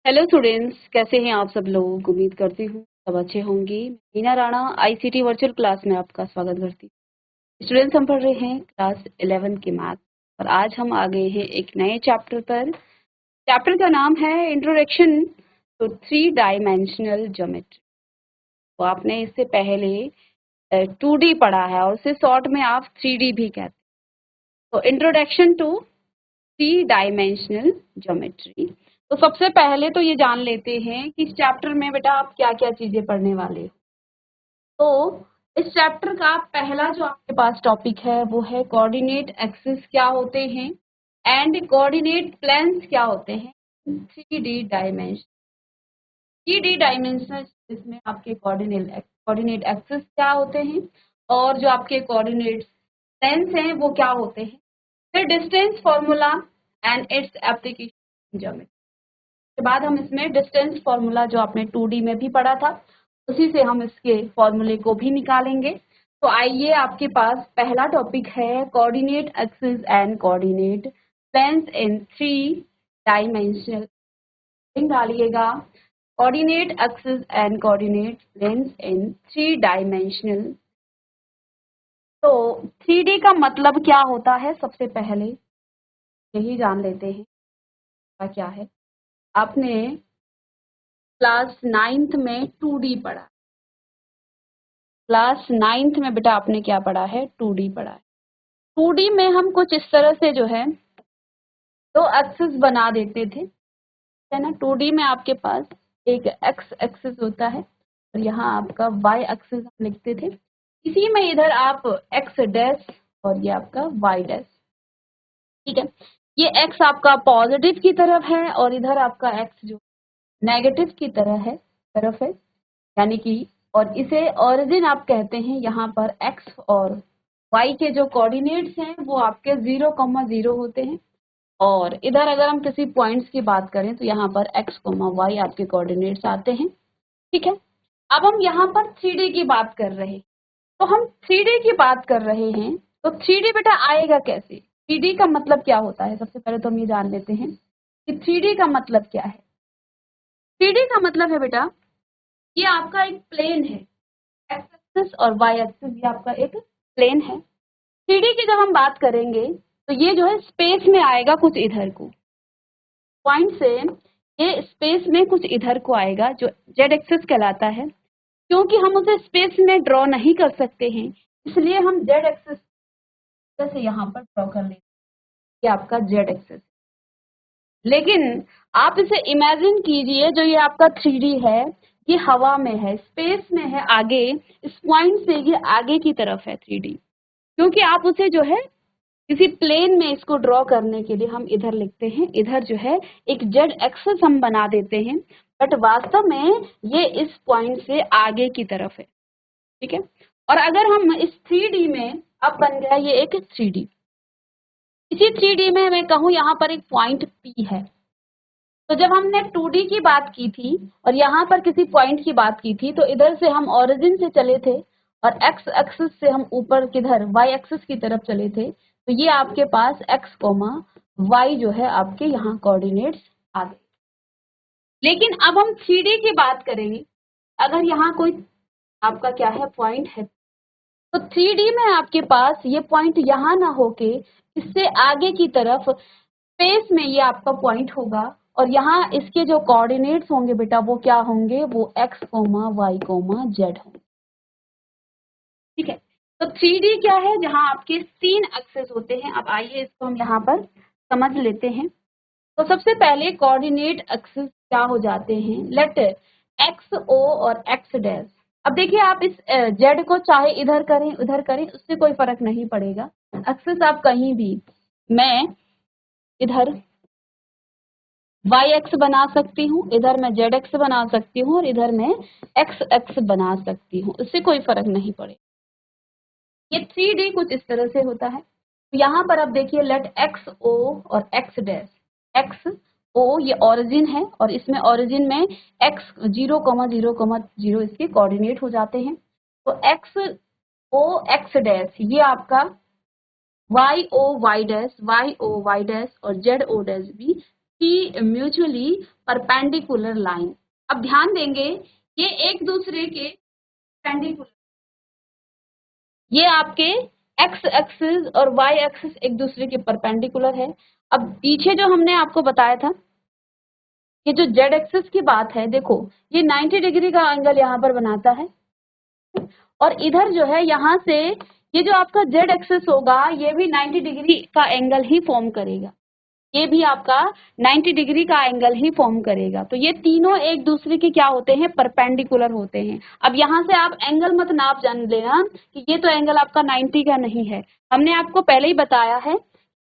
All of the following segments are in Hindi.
हेलो स्टूडेंट्स, कैसे हैं आप सब लोग। उम्मीद करती हूँ सब अच्छे होंगे। Meena Rana ICT virtual class में आपका स्वागत करती हूँ। स्टूडेंट्स, हम पढ़ रहे हैं क्लास 11 की मैथ और आज हम आ गए हैं एक नए चैप्टर पर। चैप्टर का नाम है introduction to three dimensional geometry. तो आपने इससे पहले 2D पढ़ा है और उसे शॉर्ट में आप 3D भी कहते हैं। तो introduction to three dimensional geometry. तो सबसे पहले तो ये जान लेते हैं कि इस चैप्टर में बेटा आप क्या क्या चीजें पढ़ने वाले हो। तो इस चैप्टर का पहला जो आपके पास टॉपिक है वो है कोऑर्डिनेट एक्सिस क्या होते हैं एंड कोऑर्डिनेट प्लेन्स क्या होते हैं। 3D डायमेंशनल इसमें आपके कोऑर्डिनेट एक्सिस क्या होते हैं और जो आपके कोऑर्डिनेट प्लेन्स हैं वो क्या होते हैं। फिर distance formula and its application geometry के बाद हम इसमें डिस्टेंस फॉर्मूला जो आपने 2D में भी पढ़ा था उसी से हम इसके फॉर्मूले को भी निकालेंगे। तो आइए, आपके पास पहला टॉपिक है coordinate axis and coordinate planes in 3 dimensional. डालिएगा coordinate axis and coordinate planes in 3 dimensional. तो 3D का मतलब क्या होता है, सबसे पहले यही जान लेते हैं क्या है। आपने क्लास 9th में 2D पढ़ा। क्लास 9th में बेटा आपने क्या पढ़ा है, 2D पढ़ा है। 2D में हम कुछ इस तरह से जो है दो एक्सिस बना देते थे, है ना। 2D में आपके पास एक एक्स एक्सिस होता है और यहाँ आपका वाई एक्सिस हम लिखते थे। इसी में इधर आप एक्स डैश और ये आपका वाई डैश, ठीक है। ये एक्स आपका पॉजिटिव की तरफ है और इधर आपका एक्स जो नेगेटिव की तरफ है, यानी कि और इसे ओरिजिन आप कहते हैं। यहाँ पर एक्स और वाई के जो कोऑर्डिनेट्स हैं वो आपके 0,0 होते हैं और इधर अगर हम किसी पॉइंट्स की बात करें तो यहाँ पर एक्स वाई आपके कोऑर्डिनेट्स आते हैं, ठीक है। अब हम यहाँ पर 3D की बात कर रहे हैं। तो हम 3D की बात कर रहे हैं तो 3D बेटा आएगा कैसे। 3D का मतलब क्या होता है, सबसे पहले तो हम ये जान लेते हैं कि 3D का मतलब क्या है। 3D का मतलब है बेटा, ये आपका एक प्लेन है, एक्स एक्सिस और वाई एक्सिस, ये आपका एक प्लेन है। 3D की जब हम बात करेंगे तो ये जो है स्पेस में आएगा कुछ इधर को, पॉइंट से ये स्पेस में कुछ इधर को आएगा जो जेड एक्सिस कहलाता है। क्योंकि हम उसे स्पेस में ड्रॉ नहीं कर सकते हैं इसलिए हम जेड एक्सिस से यहाँ पर ड्रॉ कर लेते हैं, ये आपका जेड एक्सिस। लेकिन आप इसे इमेजिन कीजिए, जो ये आपका 3D है ये हवा में है, स्पेस में है, आगे इस पॉइंट से ये आगे की तरफ है 3D। क्योंकि आप उसे जो है किसी प्लेन में इसको ड्रॉ करने के लिए हम इधर लिखते हैं, इधर जो है एक जेड एक्सिस हम बना देते हैं, बट वास्तव में ये इस पॉइंट से आगे की तरफ है, ठीक है। और अगर हम इस 3D में, अब बन गया ये एक 3D। इसी 3D में मैं कहूँ यहाँ पर एक पॉइंट P है। तो जब हमने 2D की बात की थी और यहाँ पर किसी पॉइंट की बात की थी तो इधर से हम ओरिजिन से चले थे और एक्स एक्सिस से हम ऊपर किधर वाई एक्सिस की तरफ चले थे। तो ये आपके पास एक्स वाई जो है आपके यहाँ कोऑर्डिनेट्स आ गए। लेकिन अब हम 3D की बात करेंगे। अगर यहाँ कोई आपका क्या है पॉइंट है तो 3D में आपके पास ये पॉइंट यहाँ ना होके इससे आगे की तरफ स्पेस में ये आपका पॉइंट होगा और यहाँ इसके जो कोऑर्डिनेट्स होंगे बेटा वो क्या होंगे, वो एक्स वाई जेड होंगे, ठीक है। तो 3D क्या है, जहाँ आपके 3 एक्सेस होते हैं। अब आइए इसको हम यहाँ पर समझ लेते हैं। तो सबसे पहले कोऑर्डिनेट एक्सिस क्या हो जाते हैं, लेट एक्स ओ और एक्स डैश। अब देखिए, आप इस जेड को चाहे इधर करें उधर करें उससे कोई फर्क नहीं पड़ेगा। एक्सिस आप कहीं भी, मैं इधर वाई एक्स बना सकती हूँ, इधर मैं जेड एक्स बना सकती हूँ और इधर मैं एक्स एक्स बना सकती हूँ, इससे कोई फर्क नहीं पड़ेगा। ये 3D कुछ इस तरह से होता है। तो यहाँ पर अब देखिए, लेट एक्स ओ और एक्स डैश। एक्स ओ ये ओरिजिन है और इसमें ओरिजिन में एक्स 0,0,0 इसके कोऑर्डिनेट हो जाते हैं। तो एक्स ओ एक्स डैश ये आपका वाई ओ वाई डैश और जेड ओ डैश भी थ्री म्यूचुअली परपेंडिकुलर लाइन। अब ध्यान देंगे ये एक दूसरे के परपेंडिकुलर, ये आपके एक्स एक्सिस और वाई एक्सिस एक दूसरे के परपेंडिकुलर है। अब पीछे जो हमने आपको बताया था, ये जो जेड एक्सिस की बात है, देखो ये 90 डिग्री का एंगल यहाँ पर बनाता है, और इधर जो है यहाँ से ये जो आपका जेड एक्सिस होगा ये भी 90 डिग्री का एंगल ही फॉर्म करेगा, ये भी आपका 90 डिग्री का एंगल ही फॉर्म करेगा। तो ये तीनों एक दूसरे के क्या होते हैं, परपेंडिकुलर होते हैं। अब यहाँ से आप एंगल मत नाप जान लेना कि ये तो एंगल आपका 90 का नहीं है। हमने आपको पहले ही बताया है,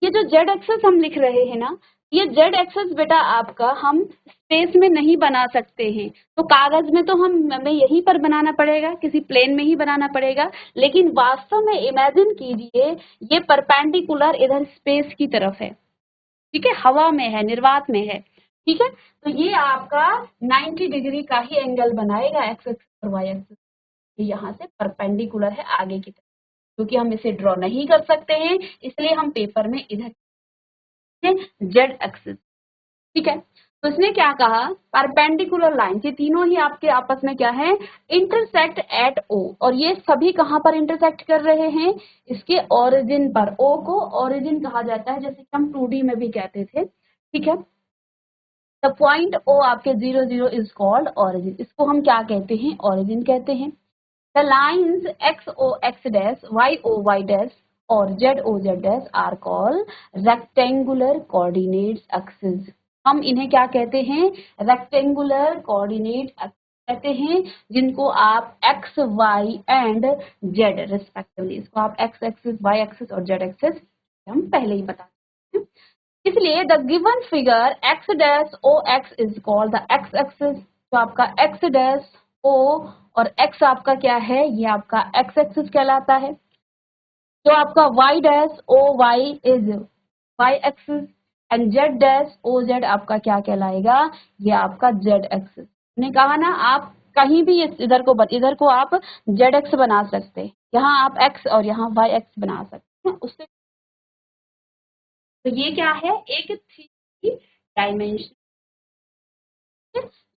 ये जो जेड एक्सिस हम लिख रहे हैं ना, ये जेड एक्सिस बेटा आपका हम स्पेस में नहीं बना सकते हैं, तो कागज में तो हमें यहीं पर बनाना पड़ेगा, किसी प्लेन में ही बनाना पड़ेगा, लेकिन वास्तव में इमेजिन कीजिए ये परपेंडिकुलर इधर स्पेस की तरफ है, ठीक है, हवा में है, निर्वात में है, ठीक है। तो ये आपका 90 डिग्री का ही एंगल बनाएगा एक्स एक्सिस और वाई एक्सिस, ये यहाँ से परपेंडिकुलर है आगे की तरफ, क्योंकि हम इसे ड्रॉ नहीं कर सकते हैं इसलिए हम पेपर में इधर जेड एक्सिस, ठीक है। तो इसने क्या कहा, परपेंडिकुलर लाइन, ये तीनों ही आपके आपस में क्या है, इंटरसेक्ट एट ओ, और ये सभी कहाँ पर इंटरसेक्ट कर रहे हैं, इसके ओरिजिन पर। ओ को ओरिजिन कहा जाता है, जैसे कि हम 2D में भी कहते थे, ठीक है। द पॉइंट ओ आपके 0 0 इज कॉल्ड ओरिजिन, इसको हम क्या कहते हैं, ओरिजिन कहते हैं। The lines X O X dash, Y O Y dash और Z O Z dash are called rectangular coordinates axis. हम इन्हें क्या कहते हैं, रेक्टेंगुलर कोऑर्डिनेट कहते हैं, जिनको आप X Y and Z respectively, इसको आप एक्स एक्सिस, वाई एक्सिस और जेड एक्सिस हम पहले ही बता चुके हैं। इसलिए the given figure X dash O X is called the X axis, तो आपका एक्स डैश ओ और एक्स आपका क्या है, ये आपका एक्स एक्सिस कहलाता है। तो आपका y dash O Y is y axis and z dash O Z आपका क्या कहलाएगा, ये आपका z एक्सिस। ने कहा ना, आप कहीं भी इधर को आप z एक्स बना सकते हैं, यहाँ आप x और यहाँ y एक्स बना सकते हैं उससे। तो ये क्या है, एक 3 डायमेंशन,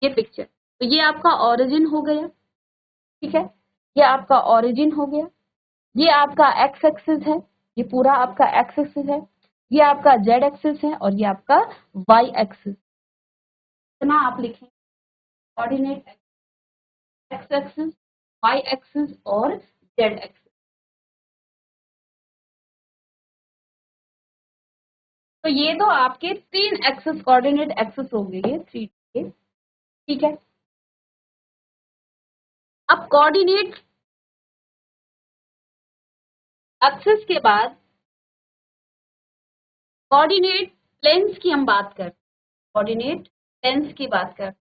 ये पिक्चर। तो ये आपका ओरिजिन हो गया, ठीक है, ये आपका ओरिजिन हो गया, ये आपका एक्स एक्सिस है, ये पूरा आपका एक्स एक्सिस है, ये आपका जेड एक्सिस है और ये आपका वाई एक्सिस। इतना आप लिखें, coordinate X axis, Y axis और जेड एक्सिस। तो ये तो आपके 3 एक्सिस कोऑर्डिनेट एक्सिस हो गए, 3 के, ठीक है। अब कोऑर्डिनेट एक्सिस के बाद कोऑर्डिनेट प्लेन्स की हम बात करते हैं, कोऑर्डिनेट प्लेन्स की बात करते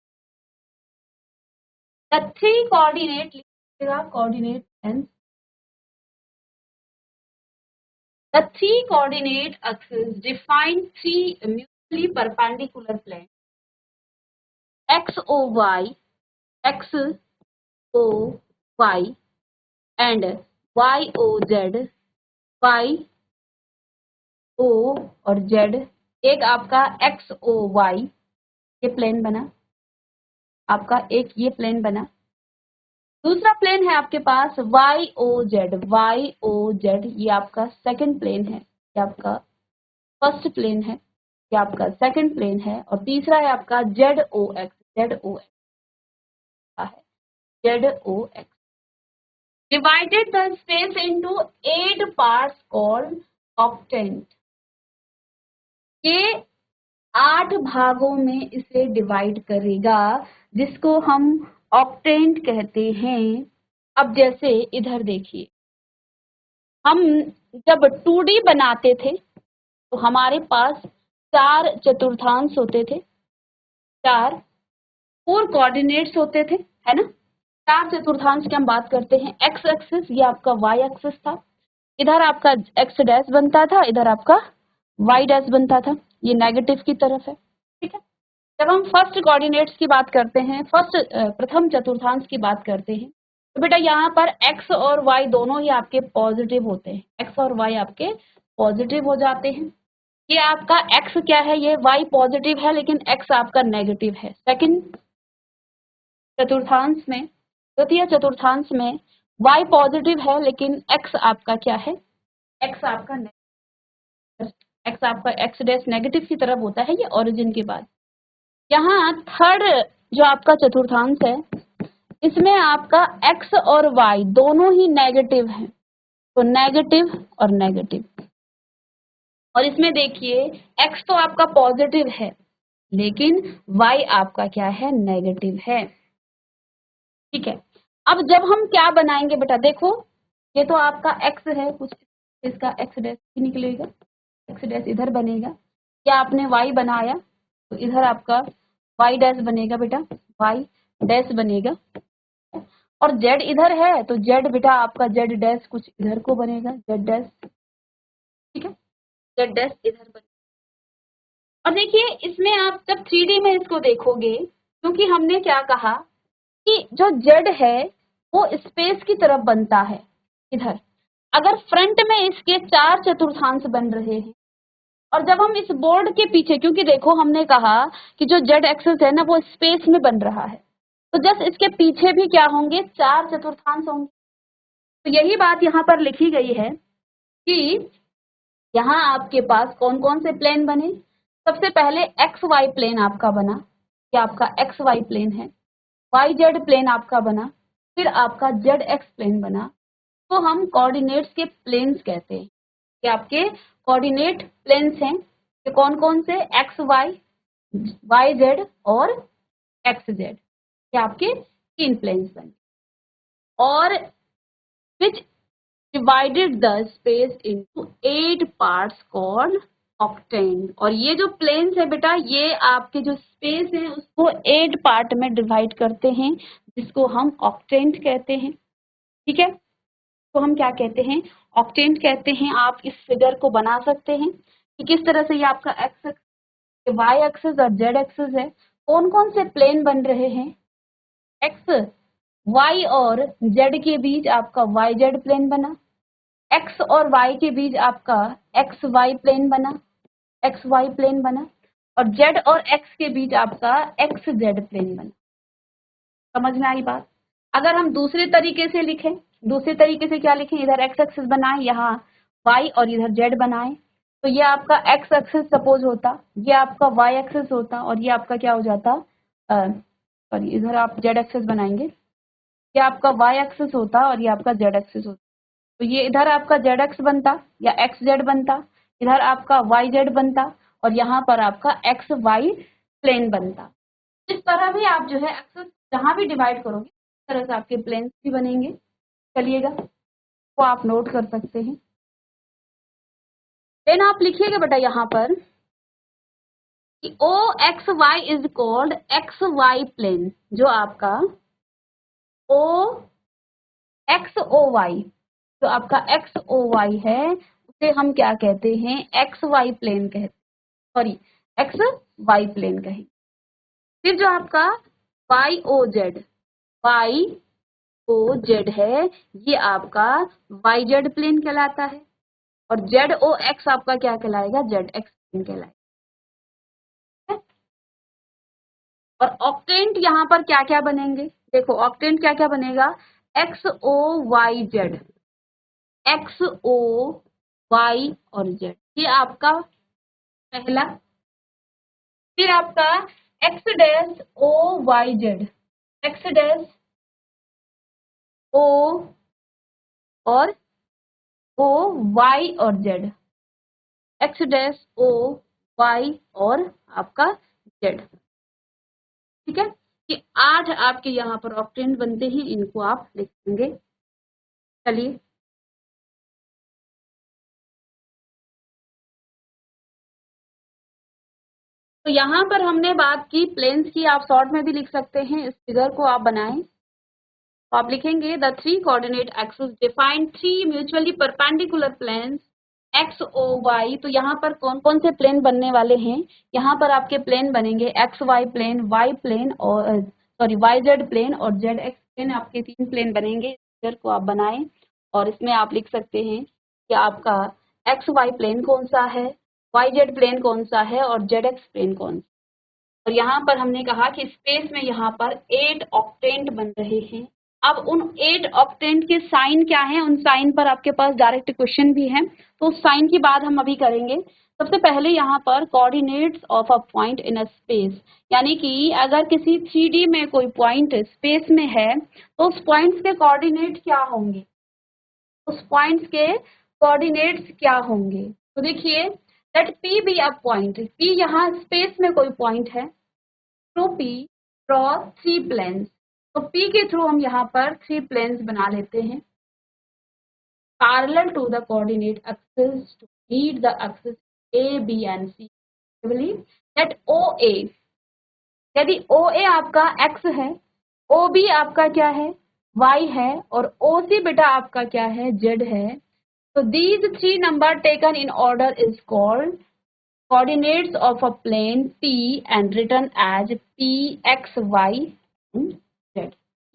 हैं। द 3 कोऑर्डिनेट लिखिएगा, coordinate planes, the 3 coordinate axes define 3 mutually perpendicular planes x o y, x o y and y o z, y o और z। एक आपका x o y ये प्लेन बना, आपका एक ये प्लेन बना। दूसरा प्लेन है आपके पास y o z, ये आपका सेकंड प्लेन है, ये आपका फर्स्ट प्लेन है, ये आपका सेकंड प्लेन है। और तीसरा है आपका Z O X, divided the space into 8 parts called octant. ये 8 भागों में इसे डिवाइड करेगा, जिसको हम ऑक्टेंट कहते हैं। अब जैसे इधर देखिए, हम जब 2D बनाते थे तो हमारे पास 4 चतुर्थांश होते थे, 4 कोऑर्डिनेट्स होते थे, है ना। 4 चतुर्थांश की हम बात करते हैं। एक्स एक्सिस ये आपका वाई एक्सिस था, इधर आपका एक्स डैश बनता था, इधर आपका वाई डैश बनता था, ये नेगेटिव की तरफ है, ठीक है। जब हम फर्स्ट कोऑर्डिनेट्स की बात करते हैं, प्रथम चतुर्थांश की बात करते हैं, तो बेटा यहाँ पर एक्स और वाई दोनों ही आपके पॉजिटिव होते हैं, एक्स और वाई आपके पॉजिटिव हो जाते हैं, ये आपका एक्स क्या है, ये वाई पॉजिटिव है लेकिन एक्स आपका नेगेटिव है। सेकंड चतुर्थांश में, तृतीय चतुर्थांश में वाई पॉजिटिव है लेकिन एक्स आपका क्या है, एक्स आपका एक्स डैश नेगेटिव की तरफ होता है, ये ओरिजिन के बाद। यहाँ थर्ड जो आपका चतुर्थांश है, इसमें आपका एक्स और वाई दोनों ही नेगेटिव हैं, तो नेगेटिव और नेगेटिव। और इसमें देखिए एक्स तो आपका पॉजिटिव है लेकिन वाई आपका क्या है, नेगेटिव है। ठीक है, अब जब हम क्या बनाएंगे बेटा, देखो ये तो आपका एक्स है, कुछ इसका एक्स डैश ही निकलेगा, एक्स डैश इधर बनेगा। क्या आपने वाई बनाया तो इधर आपका वाई डैश बनेगा बेटा, वाई डैश बनेगा। और जेड इधर है तो जेड बेटा आपका जेड डैश कुछ इधर को बनेगा, जेड डैश। ठीक है, जेड डैश इधर बनेगा। और देखिए इसमें आप जब 3D में इसको देखोगे, क्योंकि हमने क्या कहा कि जो जेड है वो स्पेस की तरफ बनता है इधर, अगर फ्रंट में इसके 4 चतुर्थांश बन रहे हैं, और जब हम इस बोर्ड के पीछे, क्योंकि देखो हमने कहा कि जो जेड एक्सिस है ना वो स्पेस में बन रहा है, तो जस्ट इसके पीछे भी क्या होंगे, 4 चतुर्थांश होंगे। तो यही बात यहाँ पर लिखी गई है कि यहाँ आपके पास कौन कौन से प्लेन बने। सबसे पहले एक्स वाई प्लेन आपका बना, ये आपका एक्स वाई प्लेन है। वाई जेड प्लेन आपका बना, फिर आपका जेड एक्स प्लेन बना। तो हम कोऑर्डिनेट्स के प्लेन्स कहते हैं, ये आपके कोऑर्डिनेट प्लेन्स हैं। ये कौन कौन से, एक्स वाई, वाई जेड और एक्स जेड, ये आपके 3 प्लेन्स बने। और विच divided the space into 8 parts called octant। और ये जो प्लेन्स है बेटा, ये आपके जो स्पेस है उसको 8 पार्ट में डिवाइड करते हैं, जिसको हम ऑक्टेंट कहते हैं। ठीक है, तो हम क्या कहते हैं, ऑक्टेंट कहते हैं। आप इस फिगर को बना सकते हैं कि किस तरह से ये आपका एक्स, वाई एक्सिस और जेड एक्सिस है, कौन कौन से प्लेन बन रहे हैं। एक्स वाई और जेड के बीच आपका वाई जेड प्लेन बना, एक्स और वाई के बीच आपका एक्स वाई प्लेन बना, एक्स वाई प्लेन बना, और जेड और एक्स के बीच आपका एक्स जेड प्लेन बना। समझ में आई बात। अगर हम दूसरे तरीके से लिखें, दूसरे तरीके से क्या लिखें, इधर एक्स एक्सिस बनाए, यहाँ वाई और इधर जेड बनाए, तो ये आपका एक्स एक्सिस सपोज होता, ये आपका वाई एक्सिस होता, और ये आपका क्या हो जाता, सॉरी इधर आप जेड एक्सिस बनाएंगे, ये आपका वाई एक्सिस होता और ये आपका जेड एक्सिस होता। तो ये इधर आपका जेड एक्स बनता या एक्स जेड बनता, इधर आपका वाई जेड बनता, और यहाँ पर आपका एक्स वाई प्लेन बनता। इस तरह भी आप जो है एक्सेस जहाँ भी डिवाइड करोगे इस तरह से आपके प्लेन्स भी बनेंगे। चलिएगा, वो आप नोट कर सकते हैं। देन आप लिखिएगा बेटा यहाँ पर कि O X Y is called X Y plane. जो आपका ओ एक्स ओ वाई, जो आपका एक्स ओ वाई है उसे हम क्या कहते हैं, एक्स वाई प्लेन कहते हैं, सॉरी एक्स वाई प्लेन कहें। फिर जो आपका Y O Z, Y O Z है, ये आपका वाई जेड प्लेन कहलाता है, और जेड ओ एक्स आपका क्या कहलाएगा, जेड एक्स प्लेन कहलाएगा। और ऑक्टेंट यहाँ पर क्या क्या बनेंगे, देखो ऑक्टेंट क्या क्या बनेगा, X O Y Z, X O Y और जेड, ये आपका पहला। फिर आपका X dash O Y Z, X dash O और ओ वाई और Z, X dash O Y और आपका जेड। ठीक है, ये 8 आपके यहाँ पर ऑक्टेंट बनते हैं, इनको आप लिखेंगे। चलिए, तो यहाँ पर हमने बात की प्लेन्स की, आप शॉर्ट में भी लिख सकते हैं, इस फिगर को आप बनाएं। तो आप लिखेंगे the 3 coordinate axis define 3 mutually perpendicular planes X O Y. तो यहाँ पर कौन कौन से प्लेन बनने वाले हैं, यहाँ पर आपके प्लेन बनेंगे X Y plane, Y plane और सॉरी वाई जेड प्लेन और जेड एक्स प्लेन, आपके 3 प्लेन बनेंगे। फिगर को आप बनाएं और इसमें आप लिख सकते हैं कि आपका एक्स वाई प्लेन कौन सा है, वाई जेड प्लेन कौन सा है और जेड एक्स प्लेन कौन सा। और यहाँ पर हमने कहा कि स्पेस में यहाँ पर 8 ऑक्टेंट बन रहे हैं। अब उन 8 ऑक्टेंट के साइन क्या हैं, उन साइन पर आपके पास डायरेक्ट क्वेश्चन भी है, तो उस साइन की बात हम अभी करेंगे। सबसे पहले यहाँ पर coordinates of a point in a space, यानी कि अगर किसी 3D में कोई पॉइंट स्पेस में है तो उस पॉइंट्स के कोऑर्डिनेट क्या होंगे, उस पॉइंट्स के कोऑर्डिनेट्स क्या होंगे। तो देखिए, let P be a point, P यहाँ स्पेस में कोई पॉइंट है, थ्रू P ड्रॉ 3 प्लेन्स। तो P के थ्रू हम यहाँ पर 3 प्लेन्स बना लेते हैं parallel to the coordinate axis to meet the axis A, B and C। That OA, यदि OA आपका x है, OB आपका क्या है, y है, और OC बेटा आपका क्या है, z है। So these 3 number taken in order is called coordinates of a plane P and written as P, X, Y and Z।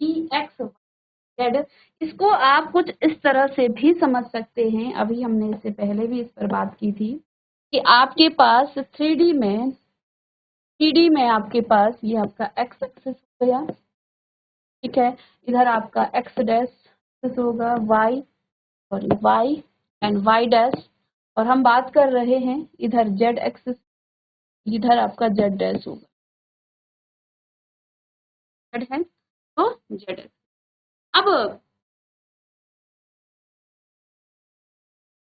P, X, Y, Z। इसको आप कुछ इस तरह से भी समझ सकते हैं, अभी हमने इससे पहले भी इस पर बात की थी कि आपके पास 3D में आपके पास ये आपका x एक्सिस हो गया, ठीक है, इधर आपका x डैश होगा, y और y एंड y डैश, और हम बात कर रहे हैं इधर z एक्सिस, इधर आपका z डैश होगा, z है तो z एक्सिस। अब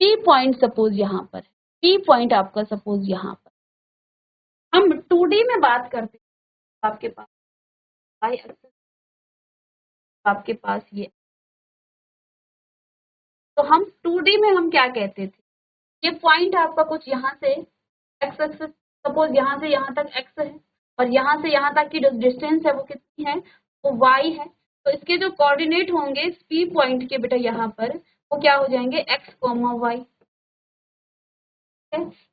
P पॉइंट सपोज यहाँ पर है, P पॉइंट आपका सपोज यहाँ पर, हम 2D में बात करते हैं, आपके पास y एक्सिस, आपके पास ये, तो हम 2D में हम क्या कहते थे, ये पॉइंट आपका कुछ यहाँ से x एक्सिस, सपोज यहाँ से यहाँ तक x है और यहाँ से यहाँ तक की जो डिस्टेंस है वो कितनी है, वो y है। तो इसके जो कोऑर्डिनेट होंगे इस P पॉइंट के बेटा यहाँ पर, वो क्या हो जाएंगे, x, y।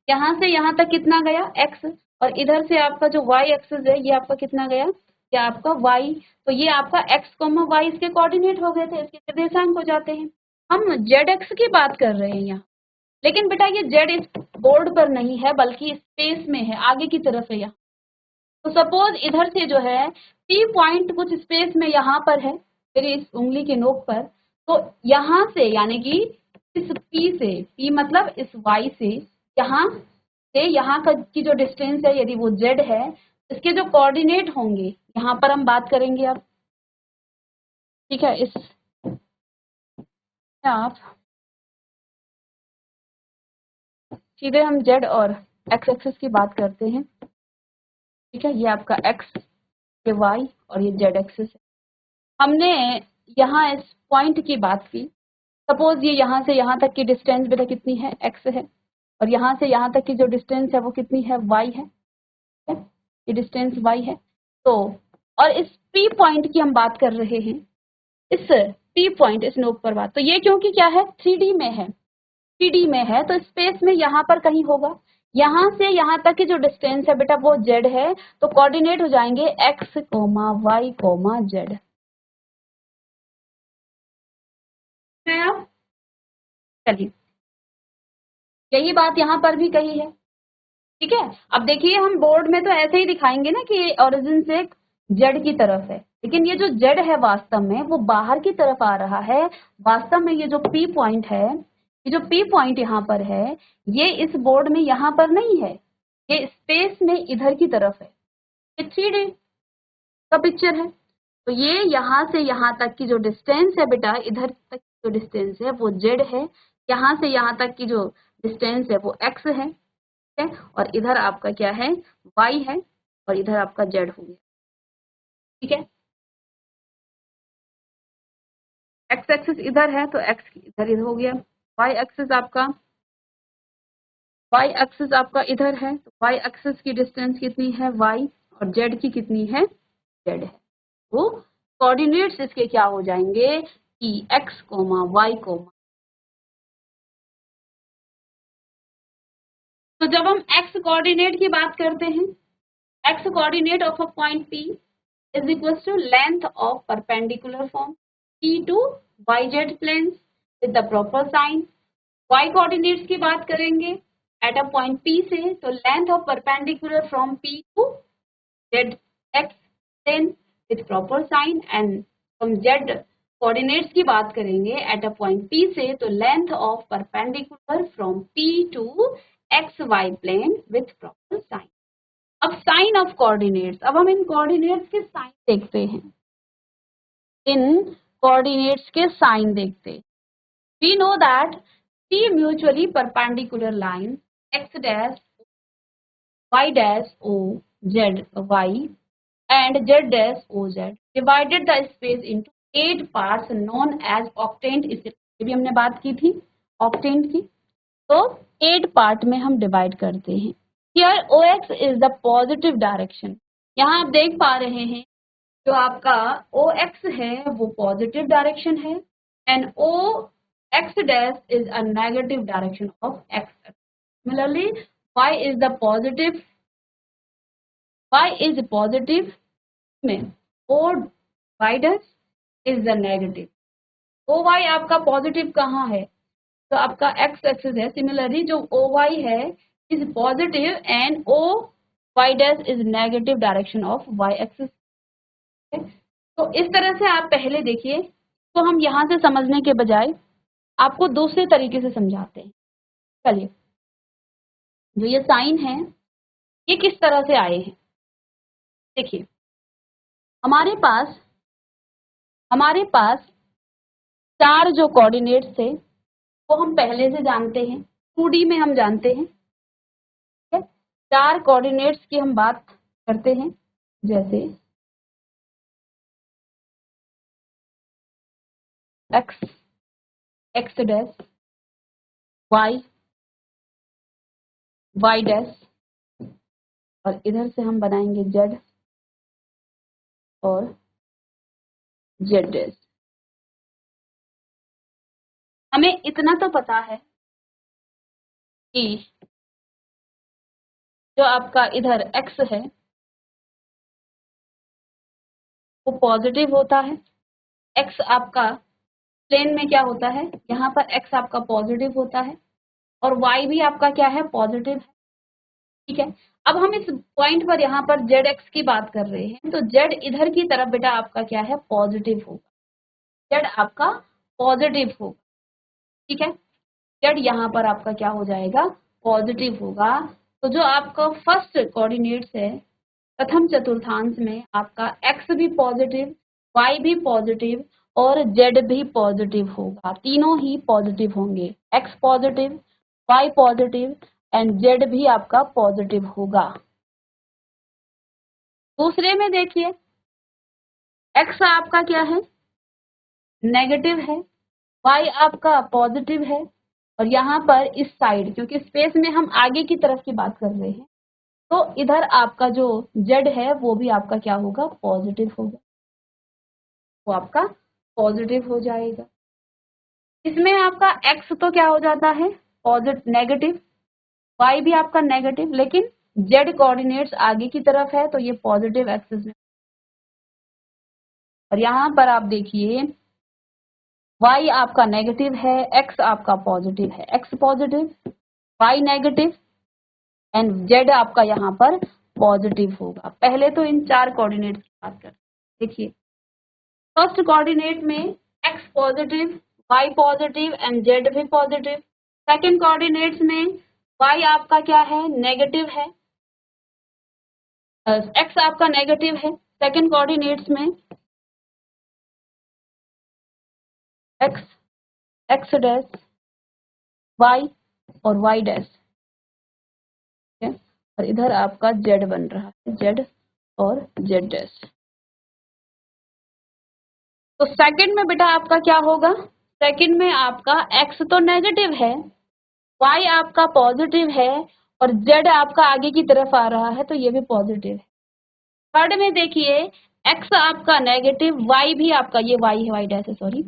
यहाँ से यहाँ तक कितना गया, x, और इधर से आपका जो y एक्सिस है ये आपका कितना गया, ये आपका y। तो ये आपका x, y इसके कोऑर्डिनेट हो गए थे, इसके निर्देशांक हो जाते हैं। हम zx की बात कर रहे हैं यहाँ, लेकिन बेटा ये z इस बोर्ड पर नहीं है बल्कि स्पेस में है, आगे की तरफ है यहाँ। तो सपोज इधर से जो है P पॉइंट कुछ स्पेस में यहाँ पर है मेरी इस उंगली के नोक पर, तो यहाँ से यानी कि इस P से, P मतलब इस Y से यहाँ का की जो डिस्टेंस है यदि वो Z है, इसके जो कोऑर्डिनेट होंगे यहाँ पर हम बात करेंगे अब, ठीक है। इस आप सीधे हम Z और X एक्सिस की बात करते हैं, ठीक है, ये आपका X, ये Y और ये Z एक्सिस है। हमने यहाँ इस पॉइंट की बात की, सपोज ये यहाँ से यहाँ तक की डिस्टेंस बेटा कितनी है, x है, और यहाँ से यहाँ तक की जो डिस्टेंस है वो कितनी है, y है, ये डिस्टेंस y है। तो और इस P पॉइंट की हम बात कर रहे हैं, इस P पॉइंट, इस नोक पर बात, तो ये क्योंकि क्या है, 3D में है, 3D में है तो स्पेस में यहाँ पर कहीं होगा। यहाँ से यहाँ तक की जो डिस्टेंस है बेटा वो z है, तो कोऑर्डिनेट हो जाएंगे x, y, z। चलिए, यही बात यहाँ पर भी कही है, ठीक है। अब देखिए हम बोर्ड में तो ऐसे ही दिखाएंगे ना कि ओरिजिन से जेड की तरफ है, लेकिन ये जो जेड है वास्तव में वो बाहर की तरफ आ रहा है। वास्तव में ये जो पी पॉइंट है, ये जो पी पॉइंट यहाँ पर है, ये इस बोर्ड में यहाँ पर नहीं है, ये स्पेस में इधर की तरफ है, ये 3D का पिक्चर है। तो ये यहाँ से यहाँ तक की जो डिस्टेंस है बेटा, इधर तक जो डिस्टेंस है वो जेड है, यहाँ से यहाँ तक की जो डिस्टेंस है वो एक्स है, और इधर आपका क्या है, y है, और इधर आपका z हो गया, ठीक है। x एक्सिस इधर है तो x इधर हो गया, y एक्सिस आपका इधर है, तो y एक्सिस की डिस्टेंस कितनी है, y, और z की कितनी है, z है। तो कोऑर्डिनेट्स इसके क्या हो जाएंगे कि x, y, तो जब हम x कोऑर्डिनेट की बात करते हैं, x coordinate of a point P is equals to length of perpendicular form P to yz planes with the proper sign। y coordinates की बात करेंगे, एट अ पॉइंट P से, तो length of perpendicular from P to Z X plane with proper sign, and हम जेड कोऑर्डिनेट्स की बात करेंगे एट अ पॉइंट P से, तो length of perpendicular from P to X Y plane with proper sign. अब साइन ऑफ कोऑर्डिनेट्स, अब हम इन कोऑर्डिनेट्स के साइन देखते हैं, इन कोऑर्डिनेट्स के साइन देखते हैं। We know that P mutually perpendicular line x dash y dash o z y and z dash o z divided the space into 8 parts known as octant। इसे भी हमने बात की थी octant की, तो 8 पार्ट में हम डिवाइड करते हैं। Here OX is the positive direction। यहाँ आप देख पा रहे हैं जो आपका OX है वो पॉजिटिव डायरेक्शन है, and OX dash is a negative direction of X। Similarly, Y is positive में OY dash is the negative। OY आपका पॉजिटिव कहाँ है, तो आपका X एक्सिस है। सिमिलरली जो OY है is positive and OY dash is negative direction of Y axis. तो इस तरह से आप पहले देखिए, तो हम यहाँ से समझने के बजाय आपको दूसरे तरीके से समझाते हैं। चलिए, जो ये साइन है ये किस तरह से आए हैं, देखिए हमारे पास 4 जो कोऑर्डिनेट्स थे वो हम पहले से जानते हैं, 2D में हम जानते हैं। 4 कोऑर्डिनेट्स की हम बात करते हैं, जैसे x डैश, y डैश, और इधर से हम बनाएंगे z और z डैश। हमें इतना तो पता है कि जो आपका इधर x है वो पॉजिटिव होता है। x आपका प्लेन में क्या होता है, यहाँ पर x आपका पॉजिटिव होता है और y भी आपका क्या है, पॉजिटिव है। ठीक है, अब हम इस पॉइंट पर यहाँ पर zx की बात कर रहे हैं, तो z इधर की तरफ बेटा आपका क्या है, पॉजिटिव होगा। z आपका पॉजिटिव होगा। ठीक है, z यहाँ पर आपका क्या हो जाएगा, पॉजिटिव होगा। तो जो आपका फर्स्ट कोऑर्डिनेट्स है प्रथम चतुर्थांश में, आपका x भी पॉजिटिव, y भी पॉजिटिव और z भी पॉजिटिव होगा। तीनों ही पॉजिटिव होंगे, x positive, y positive and z भी आपका पॉजिटिव होगा। दूसरे में देखिए x आपका क्या है, नेगेटिव है, y आपका पॉजिटिव है, और यहाँ पर इस साइड क्योंकि स्पेस में हम आगे की तरफ की बात कर रहे हैं, तो इधर आपका जो z है वो भी आपका क्या होगा, पॉजिटिव होगा, वो आपका पॉजिटिव हो जाएगा। इसमें आपका x तो क्या हो जाता है, पॉजिटिव नेगेटिव, y भी आपका नेगेटिव, लेकिन z कोऑर्डिनेट्स आगे की तरफ है तो ये पॉजिटिव एक्सिस में। और यहाँ पर आप देखिए y आपका नेगेटिव है, x आपका पॉजिटिव है, x positive, y negative and z आपका यहाँ पर पॉजिटिव होगा। पहले तो इन 4 कोऑर्डिनेट्स की बात करते हैं। देखिए फर्स्ट कोऑर्डिनेट में x positive, y positive and z भी पॉजिटिव। सेकंड कोऑर्डिनेट्स में y आपका क्या है, नेगेटिव है, x आपका नेगेटिव है। सेकंड कोऑर्डिनेट्स में x डैश, y और y डैश, और इधर आपका z बन रहा है, z और z डैश। तो सेकंड में बेटा आपका क्या होगा, सेकंड में आपका x तो नेगेटिव है, y आपका पॉजिटिव है और z आपका आगे की तरफ आ रहा है तो ये भी पॉजिटिव है। थर्ड में देखिए x आपका नेगेटिव, y भी आपका, ये y है, y डैश है सॉरी,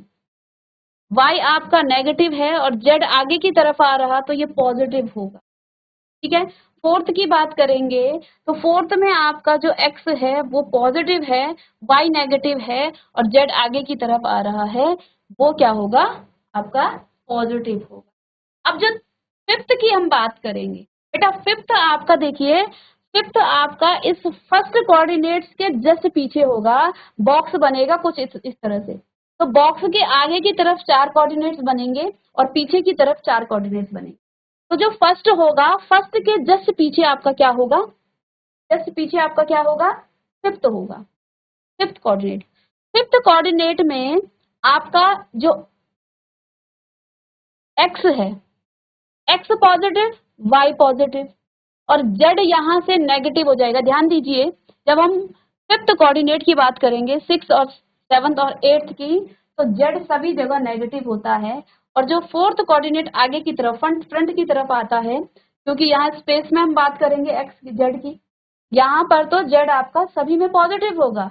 y आपका नेगेटिव है और z आगे की तरफ आ रहा तो ये पॉजिटिव होगा। ठीक है, फोर्थ की बात करेंगे तो फोर्थ में आपका जो x है वो पॉजिटिव है, y नेगेटिव है और z आगे की तरफ आ रहा है, वो क्या होगा, आपका पॉजिटिव होगा। अब जो फिफ्थ की हम बात करेंगे, बेटा फिफ्थ आपका देखिए, फिफ्थ आपका इस फर्स्ट कोऑर्डिनेट्स के जस्ट पीछे होगा, बॉक्स बनेगा कुछ इस तरह से। तो बॉक्स के आगे की तरफ 4 कोऑर्डिनेट्स बनेंगे और पीछे की तरफ 4 कोऑर्डिनेट्स बनेंगे। तो जो फर्स्ट होगा, फर्स्ट के जस्ट पीछे आपका क्या होगा, जस्ट पीछे आपका क्या होगा, फिफ्थ होगा, फिफ्थ कोऑर्डिनेट। फिफ्थ कोऑर्डिनेट में आपका जो एक्स है, एक्स पॉजिटिव, वाई पॉजिटिव, और जेड यहाँ से नेगेटिव हो जाएगा। ध्यान दीजिए, जब हम फिफ्थ कोऑर्डिनेट की बात करेंगे, सिक्स और सेवंथ और एट्थ की, तो जेड सभी जगह नेगेटिव होता है। और जो फोर्थ कोऑर्डिनेट आगे की तरफ फ्रंट की तरफ आता है, क्योंकि यहाँ स्पेस में हम बात करेंगे एक्स जेड की, यहाँ पर तो जेड आपका सभी में पॉजिटिव होगा,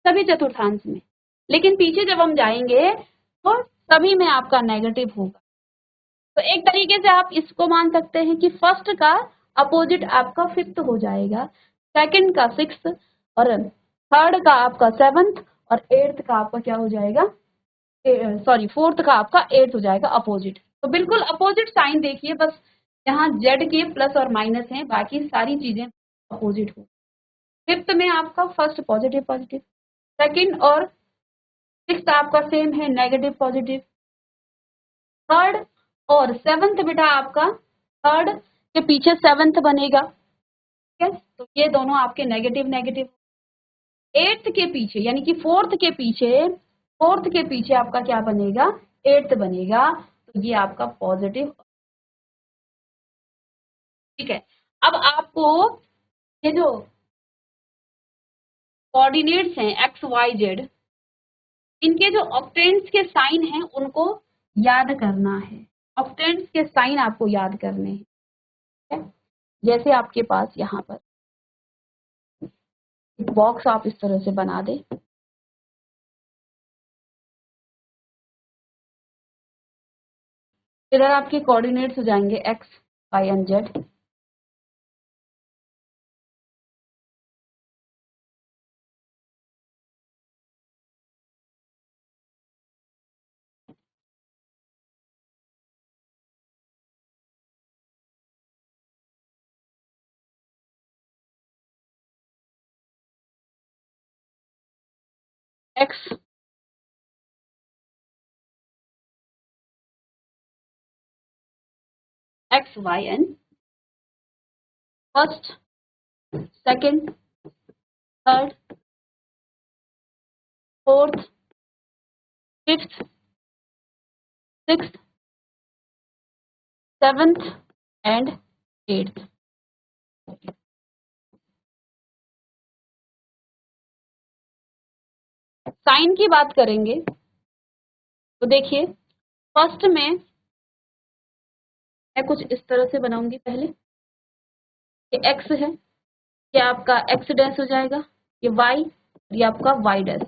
सभी चतुर्थांश में। लेकिन पीछे जब हम जाएंगे तो सभी में आपका नेगेटिव होगा। तो एक तरीके से आप इसको मान सकते हैं कि फर्स्ट का अपोजिट आपका फिफ्थ हो जाएगा, सेकंड का सिक्स्थ, और थर्ड का आपका सेवंथ, और एट्थ का आपका क्या हो जाएगा, सॉरी फोर्थ का आपका एट्थ हो जाएगा अपोजिट। तो बिल्कुल अपोजिट साइन देखिए, बस यहाँ जेड के प्लस और माइनस हैं, बाकी सारी चीजें अपोजिट हो। फिफ्थ में आपका फर्स्ट पॉजिटिव पॉजिटिव, सेकंड और सिक्स्थ आपका सेम है, नेगेटिव पॉजिटिव। थर्ड और सेवंथ बेटा आपका, थर्ड के पीछे सेवंथ बनेगा, ठीक है, तो ये दोनों आपके नेगेटिव नेगेटिव। एट्थ के पीछे यानी कि फोर्थ के पीछे आपका क्या बनेगा, एट्थ बनेगा, तो ये आपका पॉजिटिव, ठीक है। अब आपको ये जो कोऑर्डिनेट्स हैं एक्स वाई जेड, इनके जो ऑक्टेंट्स के साइन हैं उनको याद करना है, ऑक्टेंट्स के साइन आपको याद करने हैं, ठीक है। जैसे आपके पास यहाँ पर एक बॉक्स आप इस तरह से बना दें, इधर आपके कोऑर्डिनेट्स हो जाएंगे X Y and Z. X X Y and first, second, third, fourth, fifth, sixth, seventh and eighth. Sign की बात करेंगे तो देखिए, फर्स्ट में मैं कुछ इस तरह से बनाऊंगी, पहले ये एक्स है, ये आपका एक्स डैश हो जाएगा, ये वाई, ये आपका वाई डैश।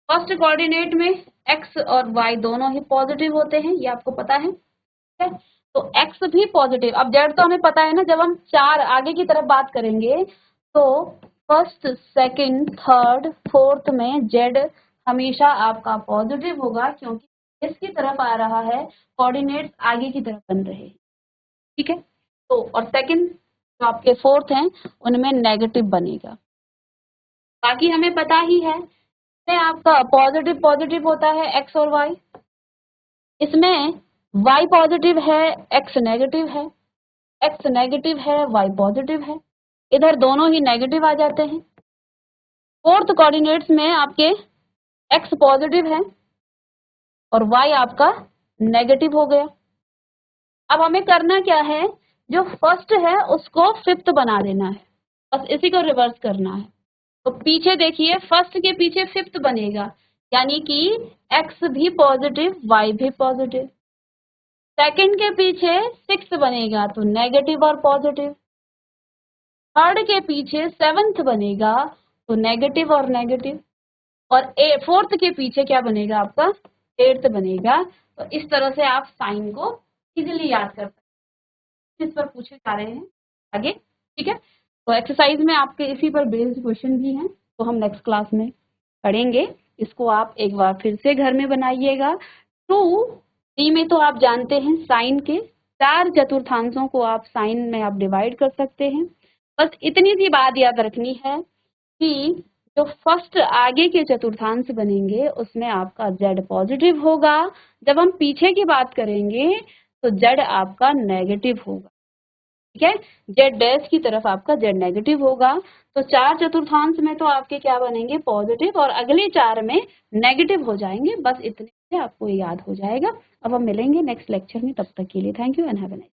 फर्स्ट कोऑर्डिनेट में एक्स और वाई दोनों ही पॉजिटिव होते हैं, ये आपको पता है, ठीक है। तो एक्स भी पॉजिटिव, अब जेड तो हमें पता है ना, जब हम चार आगे की तरफ बात करेंगे तो फर्स्ट सेकंड थर्ड फोर्थ में जेड हमेशा आपका पॉजिटिव होगा, क्योंकि इसकी तरफ आ रहा है, कोऑर्डिनेट्स आगे की तरफ बन रहे हैं, ठीक है। तो और सेकंड जो आपके फोर्थ हैं उनमें नेगेटिव बनेगा। बाकी हमें पता ही है, इसमें आपका पॉजिटिव पॉजिटिव होता है एक्स और वाई, इसमें वाई पॉजिटिव है, एक्स नेगेटिव है, एक्स नेगेटिव है, वाई पॉजिटिव है, इधर दोनों ही नेगेटिव आ जाते हैं। फोर्थ कोऑर्डिनेट्स में आपके एक्स पॉजिटिव है और वाई आपका नेगेटिव हो गया। अब हमें करना क्या है, जो फर्स्ट है उसको फिफ्थ बना देना है, बस इसी को रिवर्स करना है। तो पीछे देखिए, फर्स्ट के पीछे फिफ्थ बनेगा, यानी कि एक्स भी पॉजिटिव वाई भी पॉजिटिव। सेकंड के पीछे सिक्स बनेगा तो नेगेटिव और पॉजिटिव। थर्ड के पीछे सेवंथ बनेगा तो नेगेटिव और नेगेटिव। और फोर्थ के पीछे क्या बनेगा आपका, एट्थ बनेगा। तो इस तरह से आप साइन को इजीली याद कर सकते हैं, इस पर पूछे जा रहे हैं आगे, ठीक है। तो एक्सरसाइज में आपके इसी पर बेस्ड क्वेश्चन भी हैं, तो हम नेक्स्ट क्लास में पढ़ेंगे। इसको आप एक बार फिर से घर में बनाइएगा। 2D में तो आप जानते हैं साइन के 4 चतुर्थांशों को आप साइन में आप डिवाइड कर सकते हैं। बस इतनी सी बात याद रखनी है कि जो फर्स्ट आगे के चतुर्थांश बनेंगे उसमें आपका z पॉजिटिव होगा, जब हम पीछे की बात करेंगे तो z आपका नेगेटिव होगा, ठीक है। z डैश की तरफ आपका z नेगेटिव होगा। तो 4 चतुर्थांश में तो आपके क्या बनेंगे पॉजिटिव, और अगले 4 में नेगेटिव हो जाएंगे। बस इतने से आपको याद हो जाएगा। अब हम मिलेंगे नेक्स्ट लेक्चर में, तब तक के लिए thank you and have a nice day.